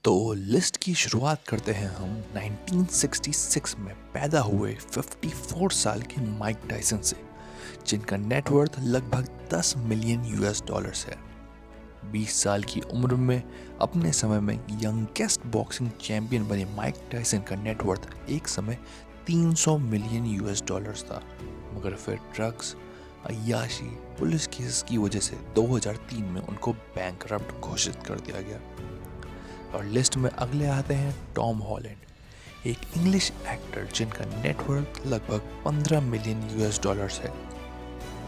तो लिस्ट की शुरुआत करते हैं हम 1966 में पैदा हुए 54 साल के माइक टायसन से, जिनका नेटवर्थ लगभग 10 मिलियन यूएस डॉलर्स है। 20 साल की उम्र में अपने समय में यंगेस्ट बॉक्सिंग चैंपियन बने माइक टायसन का नेटवर्थ एक समय 300 मिलियन यूएस डॉलर्स था, मगर फिर ड्रग्स, अय्याशी, पुलिस केस की वजह से 2003 में उनको बैंकरप्ट घोषित कर दिया गया। और लिस्ट में अगले आते हैं टॉम हॉलैंड, एक इंग्लिश एक्टर जिनका नेटवर्थ लगभग 15 मिलियन यूएस डॉलर्स है।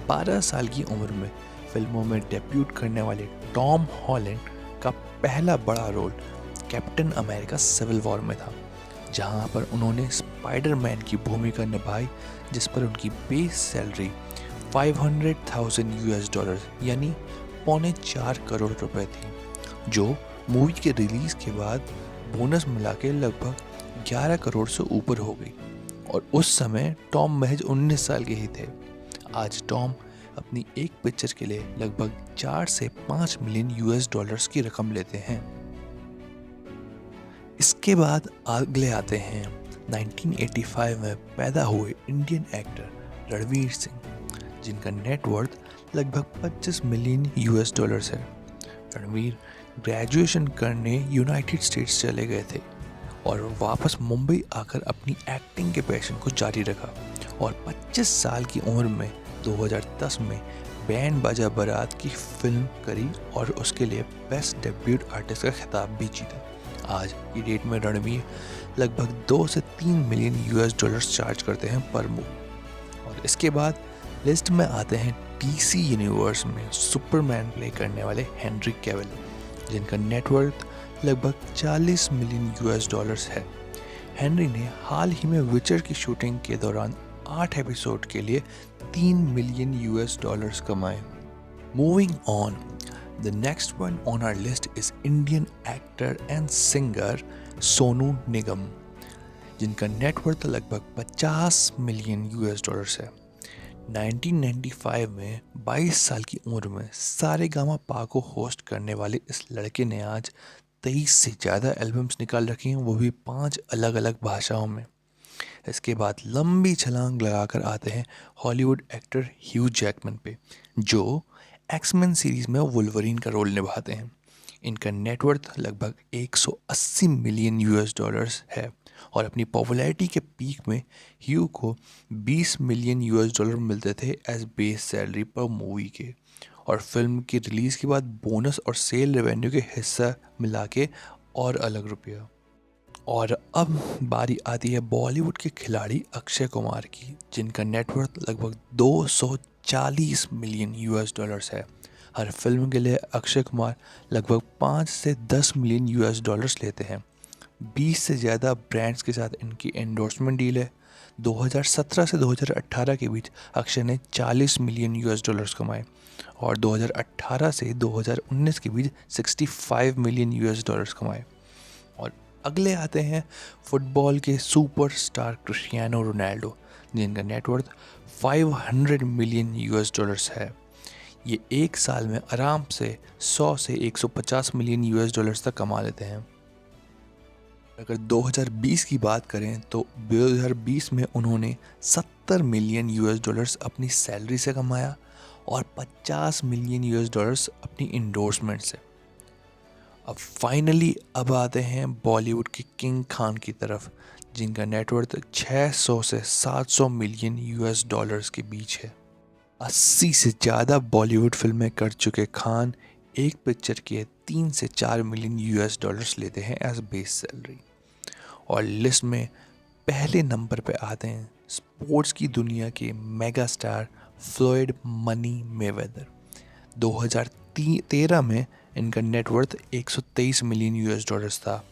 12 साल की उम्र में फिल्मों में डेब्यूट करने वाले टॉम हॉलैंड का पहला बड़ा role Captain America Civil War में था, जहां पर उन्होंने स्पाइडरमैन की भूमिका निभाई, जिस पर उनकी बेस सैलरी 500,000 यूएस डॉलर यानी ₹4.25 करोड़ थी, जो मूवी के रिलीज के बाद बोनस मिला के लगभग 11 करोड़ से ऊपर हो गई। और उस समय टॉम महज 19 साल के ही थे। आज टॉम अपनी एक पिक्चर के लिए लगभग 4 से 5 मिलियन यूएस डॉलर्स की रकम लेते हैं। इसके बाद अगले आते हैं 1985 में पैदा हुए इंडियन एक्टर रणवीर सिंह, जिनका नेटवर्थ लगभग 25 मिलियन यूएस डॉलर्स है। रणवीर ग्रेजुएशन करने यूनाइटेड स्टेट्स चले गए थे और वापस मुंबई आकर अपनी एक्टिंग के पैशन को जारी रखा और 25 साल की उम्र में 2010 में बैंड बाजा बारात की फिल्म करी और उसके लिए बेस्ट डेब्यूट आर्टिस्ट का खिताब भी जीता। आज की डेट में रणवीर लगभग 2 से 3 मिलियन यूएस डॉलर्स चार्ज करते हैं पर मूवी। और इसके बाद लिस्ट में आते हैं डीसी यूनिवर्स में सुपरमैन प्ले करने वाले हेनरी कैविल, जिनका नेटवर्थ लगभग 40 मिलियन यूएस डॉलर्स है। हेनरी ने हाल ही में विचर की शूटिंग के दौरान 8 एपिसोड के लिए 3 मिलियन यूएस डॉलर्स कमाए। Moving on, the next one on our list is Indian actor and singer Sonu Nigam, जिनका नेटवर्थ लगभग 50 मिलियन यूएस डॉलर्स है। 1995 में 22 साल की उम्र में सारेगामा पा को होस्ट करने वाले इस lड़के ने आज 23 से ज़्यादा एल्बम्स निकाल रखी हैं, वो भी 5 अलग अलग भाषाओं में। इसके बाद लंबी छलांग लगाकर आते हैं हॉलीवुड एक्टर ह्यू जैकमैन पे, जो एक्समैन सीरीज में वुल्वरीन का रोल निभाते हैं। इनका नेटवर्थ लगभग 180 मिलियन यूएस डॉलर्स है और अपनी पॉपुलैरिटी के पीक में ह्यू को 20 मिलियन यूएस डॉलर मिलते थे एज बेस सैलरी पर मूवी के, और फिल्म की रिलीज़ के बाद बोनस और सेल रेवेन्यू के हिस्सा मिला के और अलग रुपया। और अब बारी आती है बॉलीवुड के खिलाड़ी अक्षय कुमार की, जिनका नेटवर्थ लगभग 240 मिलियन यूएस डॉलर्स है। हर फिल्म के लिए अक्षय कुमार लगभग 5 से 10 मिलियन यूएस डॉलर्स लेते हैं। 20 से ज़्यादा ब्रांड्स के साथ इनकी एंडोर्समेंट डील है। 2017 से 2018 के बीच अक्षय ने 40 मिलियन यूएस डॉलर्स कमाए और 2018 से 2019 के बीच 65 मिलियन यूएस डॉलर्स कमाए। और अगले आते हैं फुटबॉल के सुपरस्टार क्रिस्टियानो रोनाल्डो, जिनका नेटवर्थ 500 मिलियन यूएस डॉलर्स है। ये एक साल में आराम से 100 से 150 मिलियन यूएस डॉलर्स तक कमा लेते हैं। अगर 2020 की बात करें तो 2020 में उन्होंने 70 मिलियन यूएस डॉलर्स अपनी सैलरी से कमाया और 50 मिलियन यूएस डॉलर्स अपनी इंडोर्समेंट से। अब फाइनली अब आते हैं बॉलीवुड के किंग खान की तरफ, जिनका नेटवर्थ 600 से 700 मिलियन यूएस डॉलर्स के बीच है। 80 से ज़्यादा बॉलीवुड फिल्में कर चुके खान एक पिक्चर के 3 से 4 मिलियन यूएस डॉलर्स लेते हैं एज बेस सैलरी। और लिस्ट में पहले नंबर पे आते हैं स्पोर्ट्स की दुनिया के mega star Floyd money Mayweather. 2013 में इनका नेटवर्थ 123 मिलियन यूएस डॉलर्स था।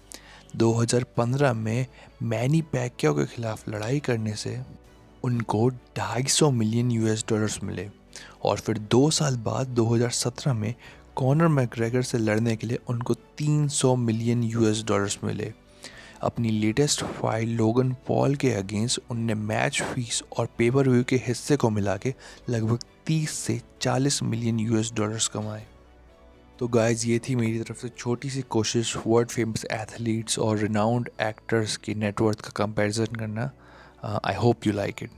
2015 में मैनी पैक्याओ के खिलाफ लड़ाई करने से उनको 250 मिलियन यूएस डॉलर्स मिले और फिर 2 साल बाद 2017 में कॉनर मैकग्रेगर से लड़ने के लिए उनको 300 मिलियन यूएस डॉलर्स मिले। अपनी लेटेस्ट फाइट लोगन पॉल के अगेंस्ट उनने मैच फीस और पेपर व्यू के हिस्से को मिला के लगभग 30 से 40 मिलियन यूएस डॉलर्स कमाए। तो गाइज ये थी मेरी तरफ से छोटी सी कोशिश वर्ल्ड फेमस एथलीट्स और रिनाउंड एक्टर्स की नेटवर्थ का कंपैरिजन करना. I hope you like it.